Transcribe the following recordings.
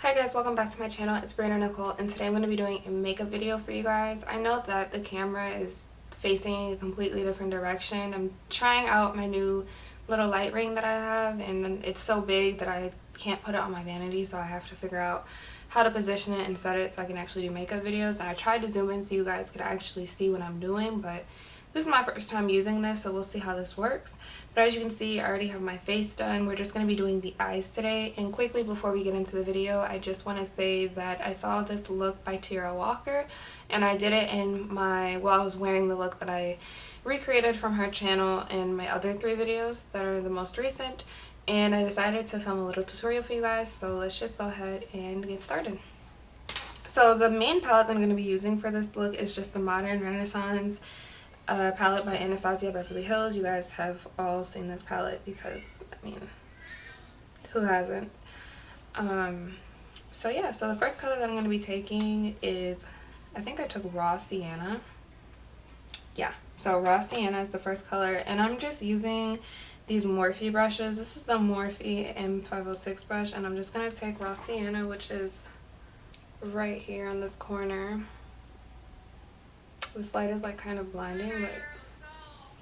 Hi guys, welcome back to my channel. It's Breanna Nicole, and today I'm going to be doing a makeup video for you guys. I know that the camera is facing a completely different direction. I'm trying out my new little light ring that I have, and it's so big that I can't put it on my vanity, so I have to figure out how to position it and set it so I can actually do makeup videos. And I tried to zoom in so you guys could actually see what I'm doing, but this is my first time using this, so we'll see how this works. But as you can see, I already have my face done. We're just going to be doing the eyes today. And quickly before we get into the video, I just want to say that I saw this look by Teaira, and I did it in I was wearing the look that I recreated from her channel in my other 3 videos that are the most recent. And I decided to film a little tutorial for you guys, so let's just go ahead and get started. So the main palette that I'm going to be using for this look is just the Modern Renaissance palette by Anastasia Beverly Hills. You guys have all seen this palette because, I mean, who hasn't? So yeah, so the first color that I'm going to be taking is, I think I took Raw Sienna. Yeah, so Raw Sienna is the first color, and I'm just using these Morphe brushes. This is the Morphe M506 brush, and I'm just going to take Raw Sienna, which is right here on this corner. This light is like kind of blinding, but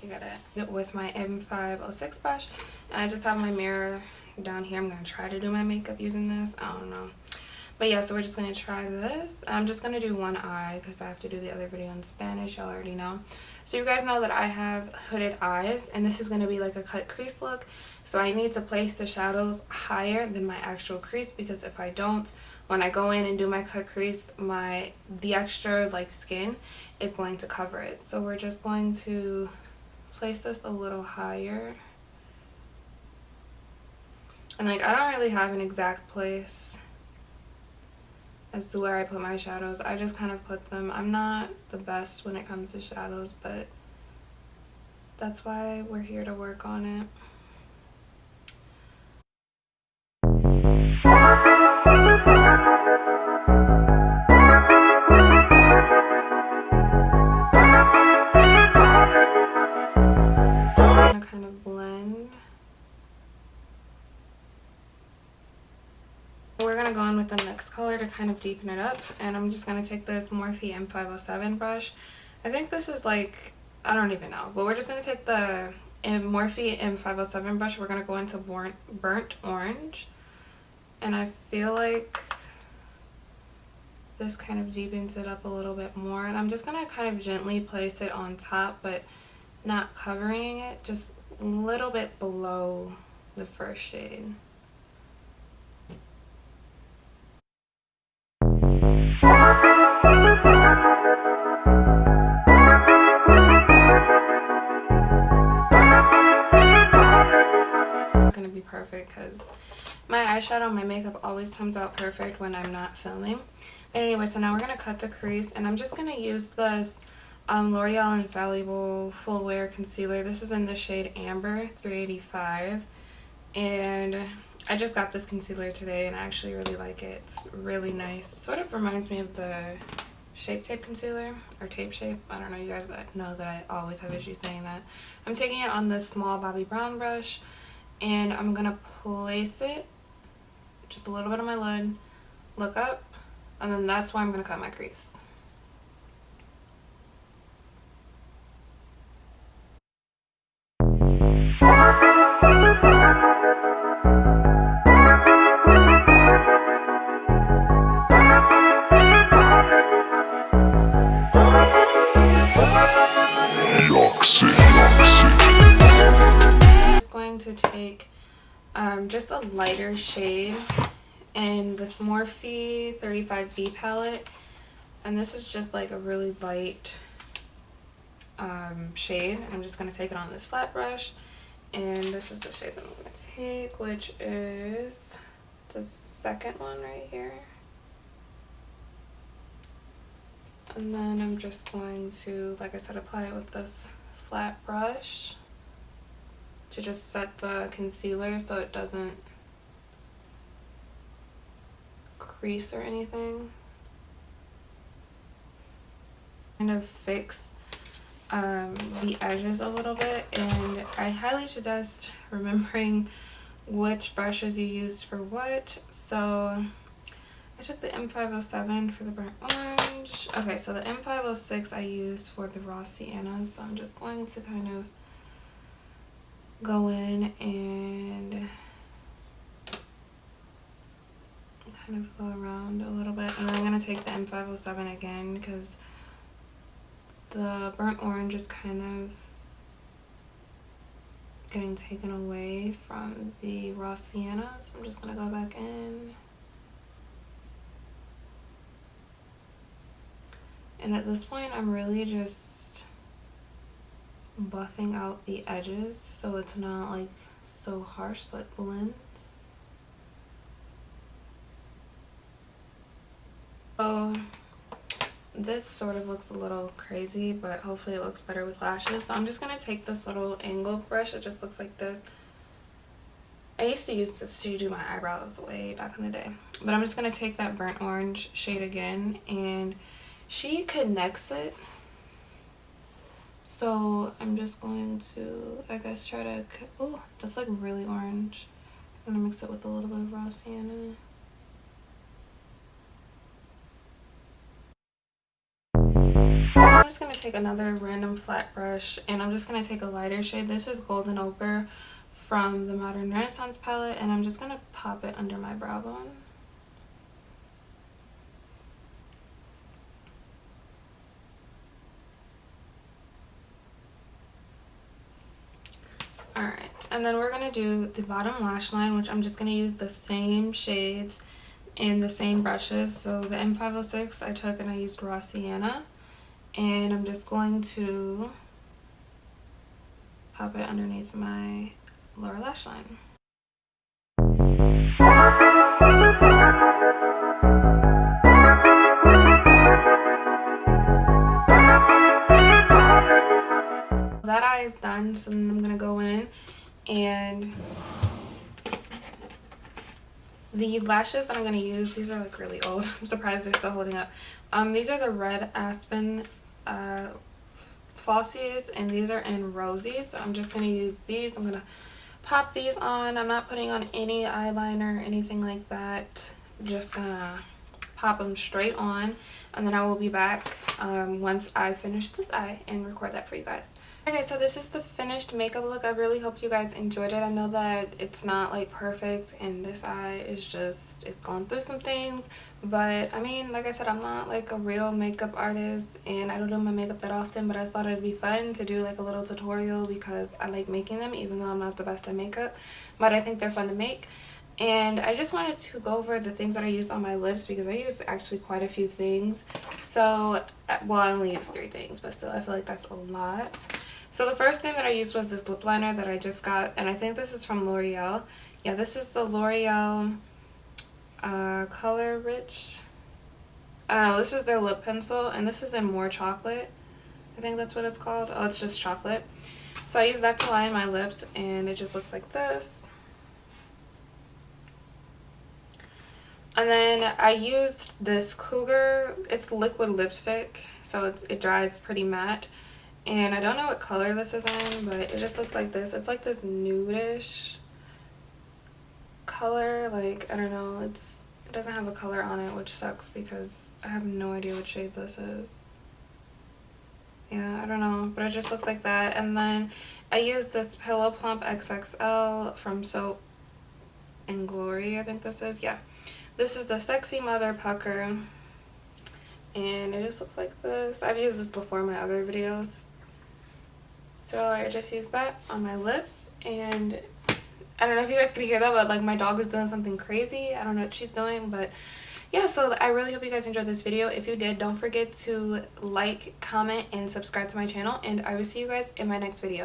you got it with my M506 brush. And I just have my mirror down here. I'm going to try to do my makeup using this. I don't know. But yeah, so we're just going to try this. I'm just going to do one eye because I have to do the other video in Spanish. Y'all already know. So you guys know that I have hooded eyes, and this is going to be like a cut crease look. So I need to place the shadows higher than my actual crease, because if I don't, when I go in and do my cut crease, the extra like skin is going to cover it. So we're just going to place this a little higher. And like, I don't really have an exact place as to where I put my shadows. I just kind of put them. I'm not the best when it comes to shadows, but that's why we're here to work on it. I'm gonna kind of blend. We're gonna go on with the next color to kind of deepen it up, and I'm just gonna take this Morphe M507 brush. I think this is like, I don't even know, but we're just gonna take the Morphe M507 brush. We're gonna go into burnt orange, and I feel like this kind of deepens it up a little bit more. And I'm just gonna kind of gently place it on top, but not covering it, just a little bit below the first shade. Gonna be perfect because my eyeshadow, my makeup always comes out perfect when I'm not filming. But anyway, so now we're gonna cut the crease, and I'm just gonna use this L'Oreal Infallible Full Wear Concealer. This is in the shade Amber 385, and I just got this concealer today, and I actually really like it. It's really nice. Sort of reminds me of the Shape Tape concealer, or Tape Shape. I don't know, you guys know that I always have issues saying that. I'm taking it on this small Bobbi Brown brush, and I'm gonna place it just a little bit on my lid, look up, and then that's where I'm gonna cut my crease. To take just a lighter shade in this Morphe 35B palette, and this is just like a really light shade, and I'm just going to take it on this flat brush, and this is the shade that I'm going to take, which is the second one right here. And then I'm just going to, like I said, apply it with this flat brush to just set the concealer so it doesn't crease or anything. Kind of fix the edges a little bit, and I highly suggest remembering which brushes you used for what. So I took the M507 for the burnt orange. Okay, so the M506 I used for the raw sienna. So I'm just going to kind of go in and kind of go around a little bit. And then I'm going to take the M507 again because the burnt orange is kind of getting taken away from the raw sienna. So I'm just going to go back in. And at this point, I'm really just buffing out the edges so it's not like so harsh so it blends. So this sort of looks a little crazy, but hopefully it looks better with lashes. So I'm just going to take this little angled brush. It just looks like this. I used to use this to do my eyebrows way back in the day. But I'm just going to take that burnt orange shade again, and she connects it. So I'm just going to, I guess, try to, oh, that's like really orange. I'm going to mix it with a little bit of raw sienna. I'm just going to take another random flat brush, and I'm just going to take a lighter shade. This is Golden Ochre from the Modern Renaissance palette, and I'm just going to pop it under my brow bone. Alright, and then we're going to do the bottom lash line, which I'm just going to use the same shades and the same brushes. So the M506 I took and I used raw sienna, and I'm just going to pop it underneath my lower lash line. That eye is done, so then I'm going to go in, and the lashes that I'm going to use, these are like really old. I'm surprised they're still holding up. These are the red aspen falsies, and these are in Rosie. So I'm just going to use these. I'm going to pop these on. I'm not putting on any eyeliner or anything like that. Just going to pop them straight on, and then I will be back once I finish this eye and record that for you guys. Okay, so this is the finished makeup look. I really hope you guys enjoyed it. I know that it's not like perfect, and this eye is just, it's gone through some things, but I mean, like I said, I'm not like a real makeup artist and I don't do my makeup that often, but I thought it'd be fun to do like a little tutorial because I like making them, even though I'm not the best at makeup, but I think they're fun to make. And I just wanted to go over the things that I used on my lips because I used actually quite a few things. So, well, I only used 3 things, but still, I feel like that's a lot. So the first thing that I used was this lip liner that I just got, and I think this is from L'Oreal. Yeah, this is the L'Oreal Color Rich. I don't know, this is their lip pencil, and this is in More Chocolate. I think that's what it's called. Oh, it's just chocolate. So I used that to line my lips, and it just looks like this. And then I used this Cougar, it's liquid lipstick, so it dries pretty matte. And I don't know what color this is in, but it just looks like this. It's like this nudish color, like, I don't know, it doesn't have a color on it, which sucks because I have no idea what shade this is. Yeah, I don't know, but it just looks like that. And then I used this Pillow Plump XXL from Soap and Glory, I think this is, yeah. This is the Sexy Mother Pucker, and it just looks like this. I've used this before in my other videos. So I just used that on my lips, and I don't know if you guys can hear that, but like my dog was doing something crazy. I don't know what she's doing, but yeah, so I really hope you guys enjoyed this video. If you did, don't forget to like, comment, and subscribe to my channel, and I will see you guys in my next video.